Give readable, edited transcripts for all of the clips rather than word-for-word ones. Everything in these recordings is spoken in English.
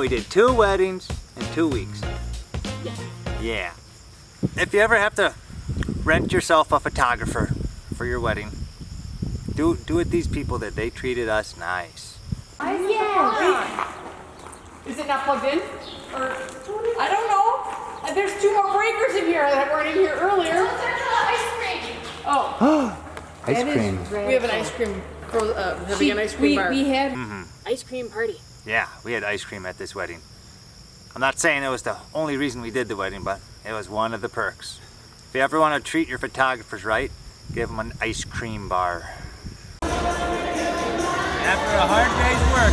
we did 2 weddings in 2 weeks. Yeah. If you ever have to rent yourself a photographer for your wedding, do what these people did. They treated us nice. Yeah. Is it not plugged in? Or I don't know. There's 2 more breakers in here that weren't in here earlier. Ice cream. Oh. Ice cream. We have an ice cream. Having an ice cream bar. We had ice cream party. Yeah, we had ice cream at this wedding. I'm not saying it was the only reason we did the wedding, but it was one of the perks. If you ever want to treat your photographers right, give them an ice cream bar. After a hard day's work,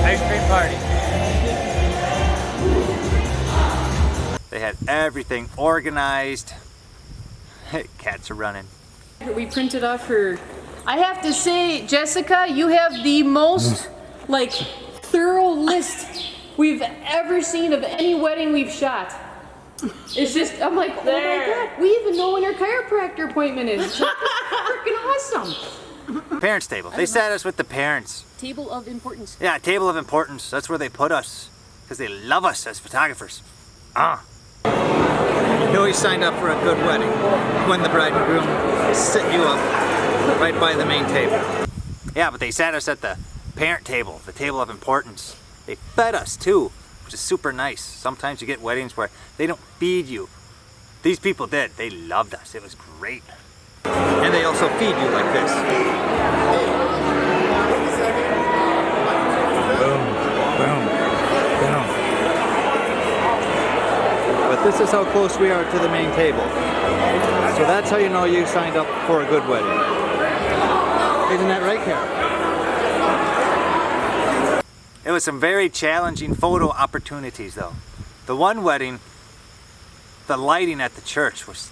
ice cream party. They had everything organized. Cats are running. We printed off her. I have to say, Jessica, you have the most thorough list we've ever seen of any wedding we've shot. It's just, I'm like, oh my God, we even know when our chiropractor appointment is. It's freaking awesome. Parents' table. They sat us with the parents. Table of importance. Yeah, table of importance. That's where they put us because they love us as photographers. You always signed up for a good wedding when the bride and groom sit you up right by the main table. Yeah, but they sat us at the parent table, the table of importance. They fed us too, which is super nice. Sometimes you get weddings where they don't feed you. These people did. They loved us. It was great. And they also feed you like this. Boom, boom, boom. But this is how close we are to the main table. So that's how you know you signed up for a good wedding. Isn't that right, Kara? It was some very challenging photo opportunities though. The one wedding, the lighting at the church was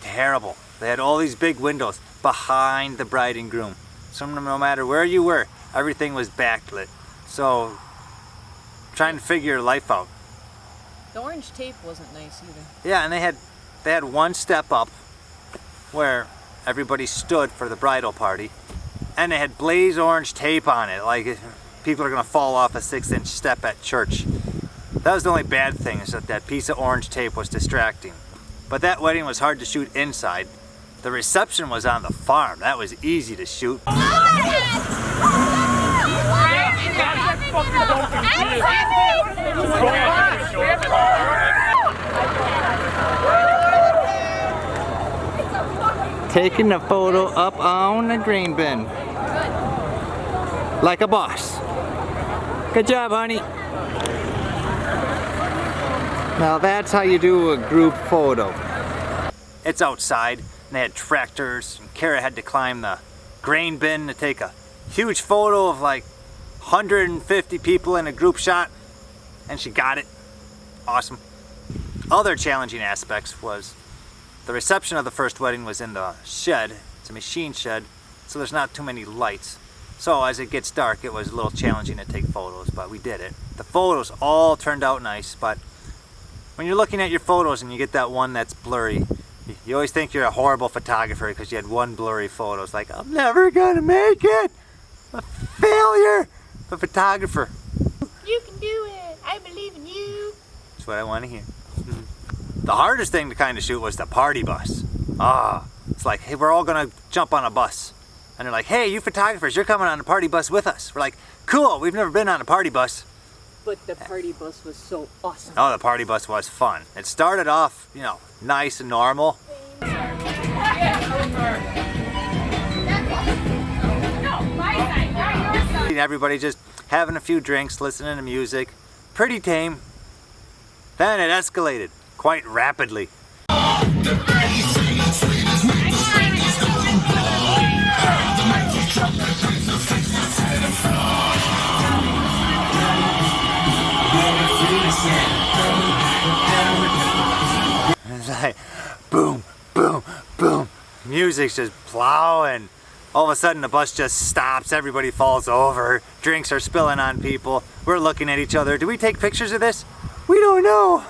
terrible. They had all these big windows behind the bride and groom. So no matter where you were, everything was backlit. So trying to figure your life out. The orange tape wasn't nice either. Yeah, and they had one step up where everybody stood for the bridal party, and they had blaze orange tape on it, like people are gonna fall off a 6-inch step at church. That was the only bad thing, is that piece of orange tape was distracting. But that wedding was hard to shoot inside. The reception was on the farm. That was easy to shoot. Taking the photo up on the green bin. Like a boss. Good job, honey. Now that's how you do a group photo. It's outside, and they had tractors, and Kara had to climb the grain bin to take a huge photo of like 150 people in a group shot, and she got it. Awesome. Other challenging aspects was the reception of the first wedding was in the shed. It's a machine shed, so there's not too many lights. So as it gets dark, it was a little challenging to take photos, but we did it. The photos all turned out nice, but when you're looking at your photos and you get that one that's blurry, you always think you're a horrible photographer because you had one blurry photo. It's like, I'm never gonna make it! I'm a failure! A photographer. You can do it! I believe in you! That's what I want to hear. The hardest thing to kind of shoot was the party bus. It's like, hey, we're all gonna jump on a bus. And they're like, hey, you photographers, you're coming on a party bus with us. We're like, cool, we've never been on a party bus. But the party bus was so awesome. Oh, the party bus was fun. It started off, you know, nice and normal. Everybody just having a few drinks, listening to music. Pretty tame. Then it escalated quite rapidly. It's like boom, boom, boom. Music's just plowing. All of a sudden the bus just stops, everybody falls over, drinks are spilling on people. We're looking at each other. Do we take pictures of this? We don't know.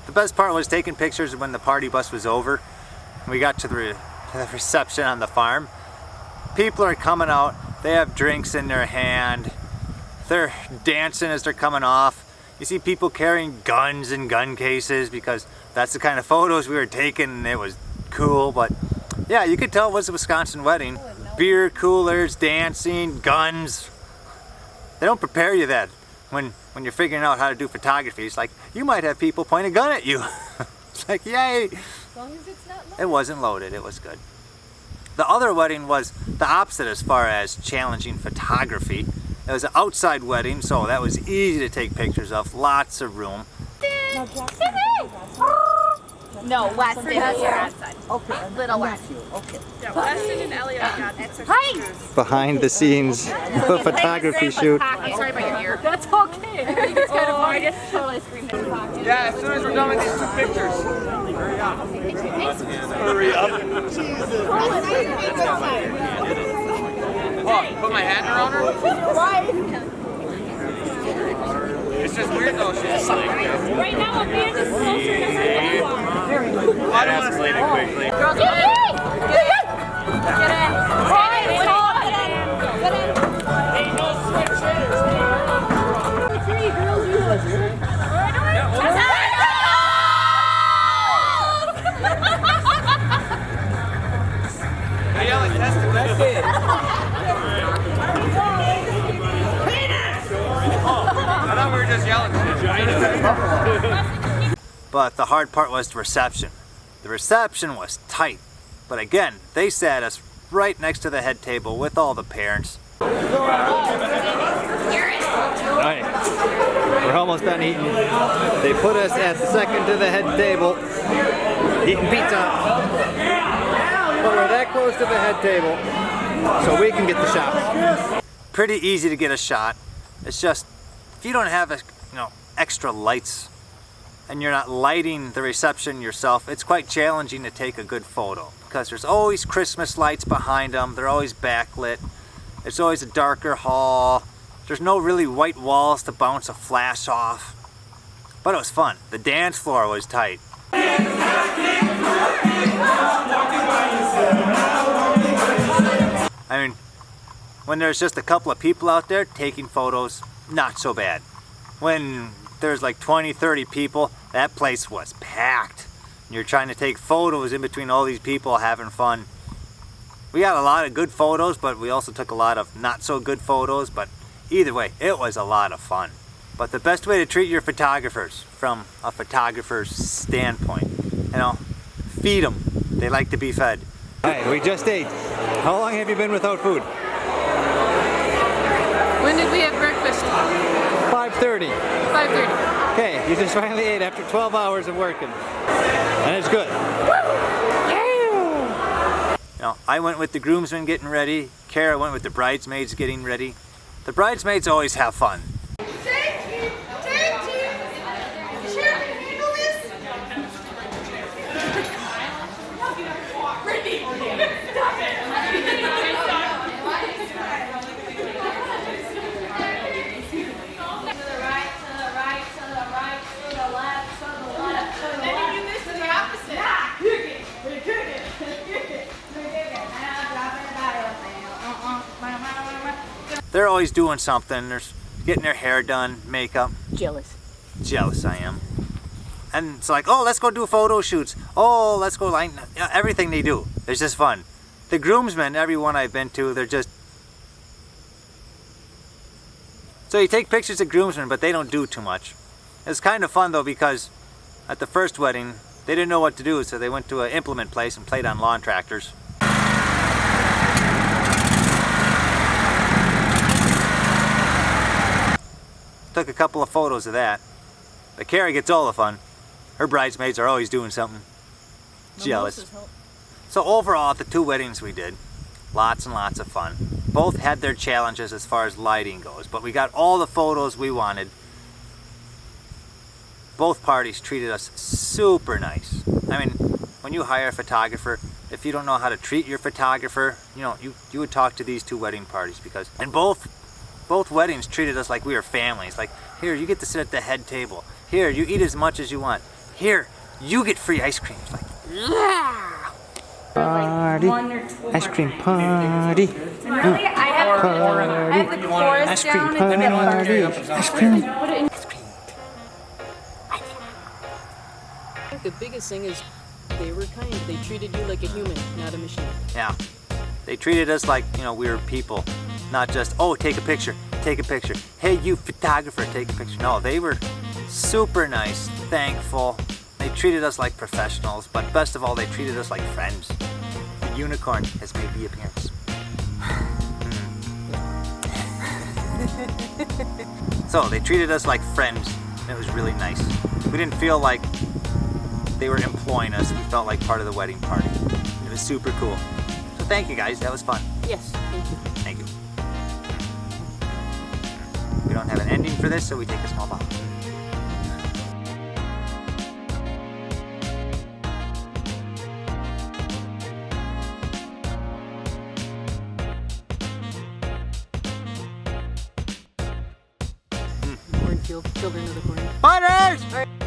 The best part was taking pictures when the party bus was over. We got to the reception on the farm. People are coming out, they have drinks in their hand. They're dancing as they're coming off. You see people carrying guns and gun cases because that's the kind of photos we were taking, and it was cool. But yeah, you could tell it was a Wisconsin wedding. Beer coolers, dancing, guns. They don't prepare you that when you're figuring out how to do photography. It's like you might have people point a gun at you. It's like, yay! As long as it's not loaded. It wasn't loaded, it was good. The other wedding was the opposite as far as challenging photography. It was an outside wedding, so that was easy to take pictures of, lots of room. No, Weston is your outside. Okay. Little Weston. Okay. Yeah, Weston and Elliot got extra. Hi! Behind the scenes photography shoot. I'm sorry about your ear. That's okay. I think it's kind of funny. I just totally screamed in the pocket. Yeah, as soon as we're done with these 2 pictures. Hurry up. Hurry up. Oh, put my hand around her? It's just weird though, she's just like... Right now, a band is closer to her than you are. I don't want to slide it quickly. Girls, get in! Get in! Get in! Get in! Ain't no switch hitters. 3 girls, you look. I yell at testicles. That's it. I thought we were just yelling. But the hard part was the reception. The reception was tight. But again, they sat us right next to the head table with all the parents. Alright, we're almost done eating. They put us at the second to the head table, eating pizza. But we're that close to the head table, so we can get the shots. Pretty easy to get a shot. It's just, if you don't have extra lights and you're not lighting the reception yourself, it's quite challenging to take a good photo because there's always Christmas lights behind them. They're always backlit. It's always a darker hall. There's no really white walls to bounce a flash off. But it was fun. The dance floor was tight. I mean, when there's just a couple of people out there taking photos, not so bad. When there's like 20, 30 people, that place was packed. You're trying to take photos in between all these people having fun. We got a lot of good photos, but we also took a lot of not so good photos, but either way, it was a lot of fun. But the best way to treat your photographers from a photographer's standpoint, feed them. They like to be fed. All right, we just ate. How long have you been without food? When did we have breakfast? 5:30. 5:30. Okay, you just finally ate after 12 hours of working. And it's good. I went with the groomsmen getting ready. Kara went with the bridesmaids getting ready. The bridesmaids always have fun. They're always doing something. They're getting their hair done, makeup. Jealous. Jealous I am. And it's like, oh, let's go do photo shoots. Oh, let's go line. Everything they do, it's just fun. The groomsmen, everyone I've been to, they're just... So you take pictures of groomsmen, but they don't do too much. It's kind of fun though because at the first wedding, they didn't know what to do, so they went to an implement place and played on lawn tractors. Took a couple of photos of that. But Kara gets all the fun. Her bridesmaids are always doing something. Jealous. So overall, at the 2 weddings we did, lots and lots of fun. Both had their challenges as far as lighting goes, but we got all the photos we wanted. Both parties treated us super nice. I mean, when you hire a photographer, if you don't know how to treat your photographer, you would talk to these 2 wedding parties because, and both weddings treated us like we were families. Like, here, you get to sit at the head table. Here, you eat as much as you want. Here, you get free ice cream. It's like, yeah! Party, ice cream party. Really? I I have the chorus down. It's Put it in. I think the biggest thing is they were kind. They treated you like a human, not a machine. Yeah. They treated us like, you know, we were people. Not just, oh, take a picture, take a picture. Hey, you photographer, take a picture. No, they were super nice, thankful. They treated us like professionals, but best of all, they treated us like friends. The unicorn has made the appearance. So they treated us like friends. It was really nice. We didn't feel like they were employing us. We felt like part of the wedding party. It was super cool. So thank you guys, that was fun. Yes, thank you. Thank you. We don't have an ending for this, so we take a small bow. Cornfield, children of the corn. Butters!